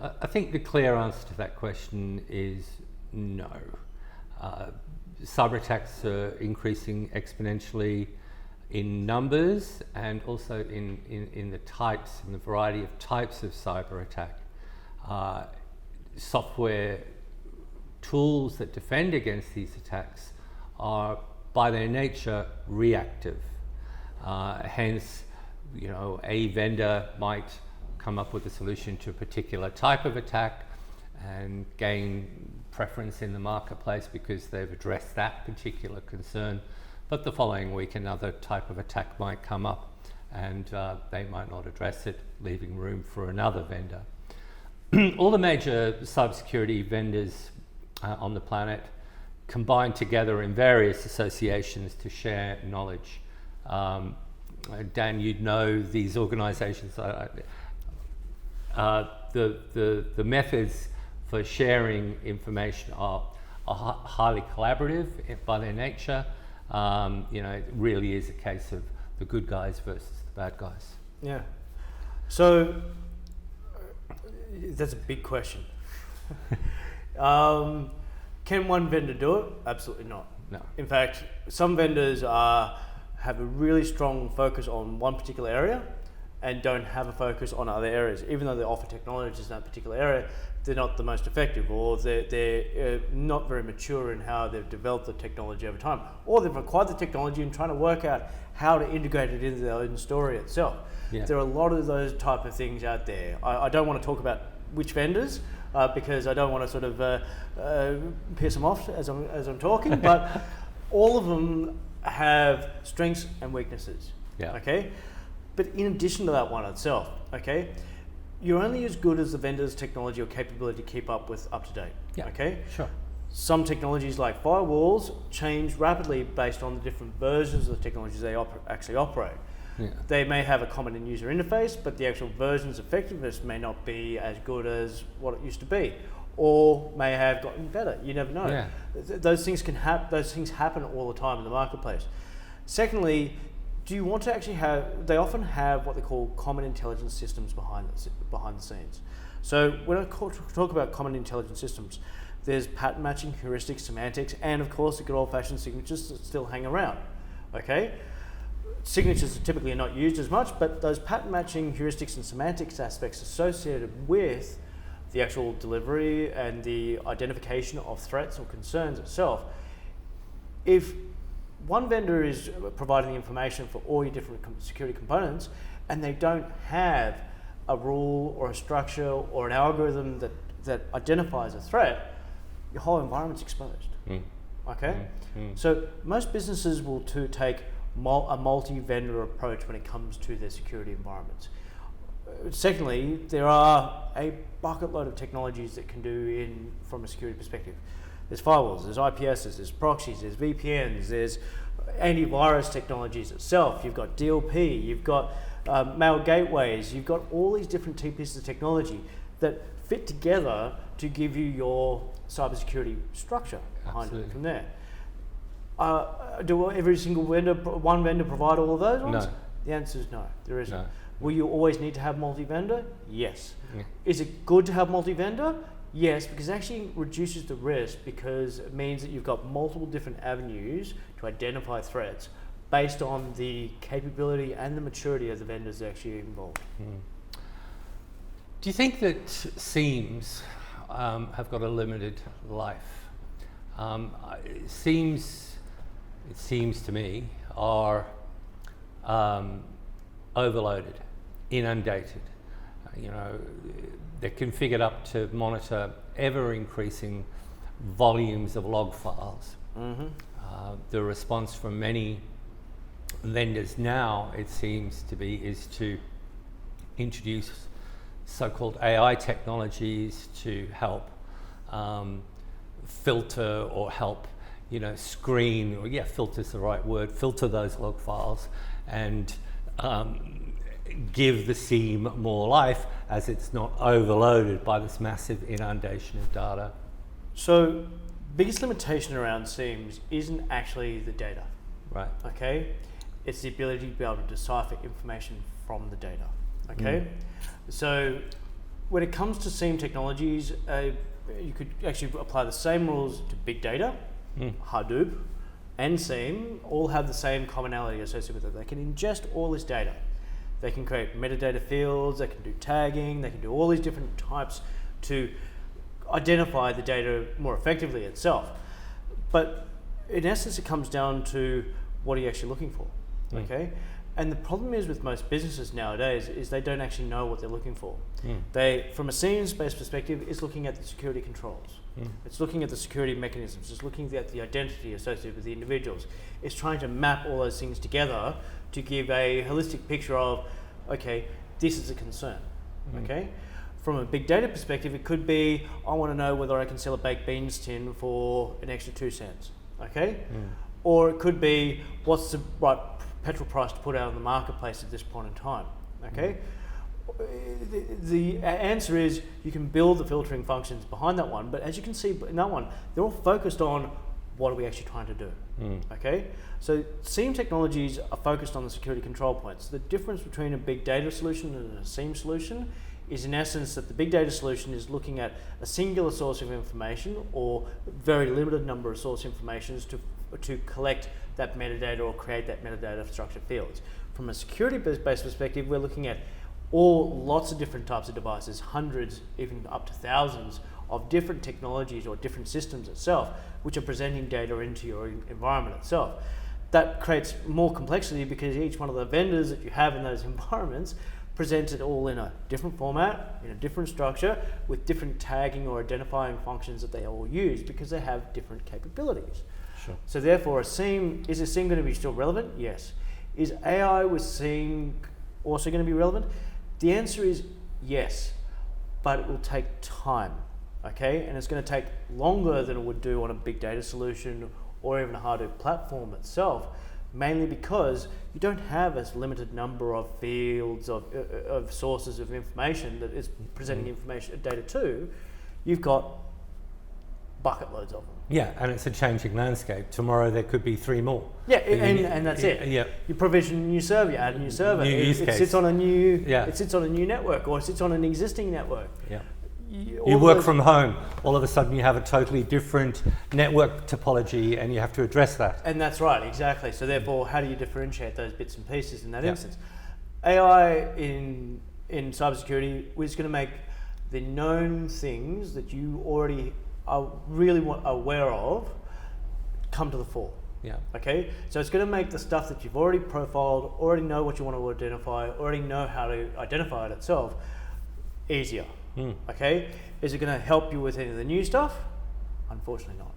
I think the clear answer to that question is no. Cyber attacks are increasing exponentially in numbers and also in the types and the variety of types of cyber attack. Software tools that defend against these attacks are by their nature reactive. Hence, a vendor might come up with a solution to a particular type of attack and gain preference in the marketplace because they've addressed that particular concern. But the following week, another type of attack might come up and they might not address it, leaving room for another vendor. All the major cybersecurity vendors on the planet combine together in various associations to share knowledge. Dan, you'd know these organizations. The methods for sharing information are highly collaborative by their nature. It really is a case of the good guys versus the bad guys. Yeah. So that's a big question. Can one vendor do it? Absolutely not. No. In fact, some vendors have a really strong focus on one particular area and don't have a focus on other areas. Even though they offer technologies in that particular area, they're not the most effective, or they're not very mature in how they've developed the technology over time, or they've acquired the technology and trying to work out how to integrate it into their own story itself. Yeah. There are a lot of those type of things out there. I don't want to talk about which vendors because I don't want to sort of piss them off as I'm talking, but all of them have strengths and weaknesses. Yeah. Okay. But in addition to that one itself, okay, you're only as good as the vendor's technology or capability to keep up to date. Yeah. Okay. Sure. Some technologies like firewalls change rapidly based on the different versions of the technologies they actually operate. Yeah. They may have a common user interface, but the actual version's effectiveness may not be as good as what it used to be, or may have gotten better. You never know. Yeah. Those things Those things happen all the time in the marketplace. Secondly, do you want to actually have? They often have what they call common intelligence systems behind the scenes. So when I talk about common intelligence systems, there's pattern matching, heuristics, semantics, and of course the good old-fashioned signatures that still hang around. Okay. Signatures are typically not used as much, but those pattern matching, heuristics, and semantics aspects associated with the actual delivery and the identification of threats or concerns itself. If one vendor is providing the information for all your different security components and they don't have a rule or a structure or an algorithm that identifies a threat, your whole environment's exposed. Okay? So most businesses will take a multi-vendor approach when it comes to their security environments. Secondly, there are a bucket load of technologies that can do from a security perspective. There's firewalls, there's IPSs, there's proxies, there's VPNs, there's antivirus technologies itself, you've got DLP, you've got mail gateways, you've got all these different pieces of technology that fit together to give you your cybersecurity structure behind it from there. Do every single one vendor provide all of those ones? No. The answer is no, there isn't. No. Will you always need to have multi-vendor? Yes. Yeah. Is it good to have multi-vendor? Yes, because it actually reduces the risk because it means that you've got multiple different avenues to identify threats based on the capability and the maturity of the vendors actually involved. Do you think that SIEMs have got a limited life? It seems to me are overloaded, inundated. They're configured up to monitor ever-increasing volumes of log files. The response from many vendors now, it seems to be, is to introduce so-called AI technologies to help filter or help, screen, or filter's the right word, filter those log files and give the SIEM more life as it's not overloaded by this massive inundation of data. So, biggest limitation around SIEMs isn't actually the data. Right. Okay? It's the ability to be able to decipher information from the data. Okay? So, when it comes to SIEM technologies, you could actually apply the same rules to big data, Hadoop, and SIEM. All have the same commonality associated with it. They can ingest all this data. They can create metadata fields. They can do tagging. They can do all these different types to identify the data more effectively itself. But in essence, it comes down to what are you actually looking for, okay? And the problem is with most businesses nowadays is they don't actually know what they're looking for. They, from a SIEM-based perspective, is looking at the security controls. It's looking at the security mechanisms. It's looking at the identity associated with the individuals. It's trying to map all those things together to give a holistic picture of, okay, this is a concern, okay? From a big data perspective, it could be, I want to know whether I can sell a baked beans tin for an extra 2 cents, okay? Or it could be, what's the right petrol price to put out in the marketplace at this point in time, okay? The answer is you can build the filtering functions behind that one, but as you can see in that one, they're all focused on what are we actually trying to do, okay? So SIEM technologies are focused on the security control points. The difference between a big data solution and a SIEM solution is in essence that the big data solution is looking at a singular source of information or very limited number of source informations to collect that metadata or create that metadata structure fields. From a security-based perspective, we're looking at lots of different types of devices, hundreds, even up to thousands of different technologies or different systems itself, which are presenting data into your environment itself. That creates more complexity because each one of the vendors that you have in those environments presents it all in a different format, in a different structure, with different tagging or identifying functions that they all use because they have different capabilities. Sure. So therefore, is a SIEM going to be still relevant? Yes. Is AI with SIEM also going to be relevant? The answer is yes, but it will take time, okay? And it's going to take longer than it would do on a big data solution or even a Hadoop platform itself, mainly because you don't have as limited number of fields of sources of information that is presenting information data to. You've got bucket loads of them. Yeah, and it's a changing landscape. Tomorrow there could be 3 more. Yeah, and that's it. Yeah. You provision a new server, you add a new server. New use it case. sits on a new. Yeah. It sits on a new network, or it sits on an existing network. Yeah. You You work from home. All of a sudden you have a totally different network topology and you have to address that. And that's right, exactly. So therefore, how do you differentiate those bits and pieces in that Yeah. instance? AI in cybersecurity is going to make the known things that you already are really aware of come to the fore. Yeah. Okay, so it's going to make the stuff that you've already profiled, already know what you want to identify, already know how to identify it itself, easier. Okay, is it going to help you with any of the new stuff? Unfortunately not.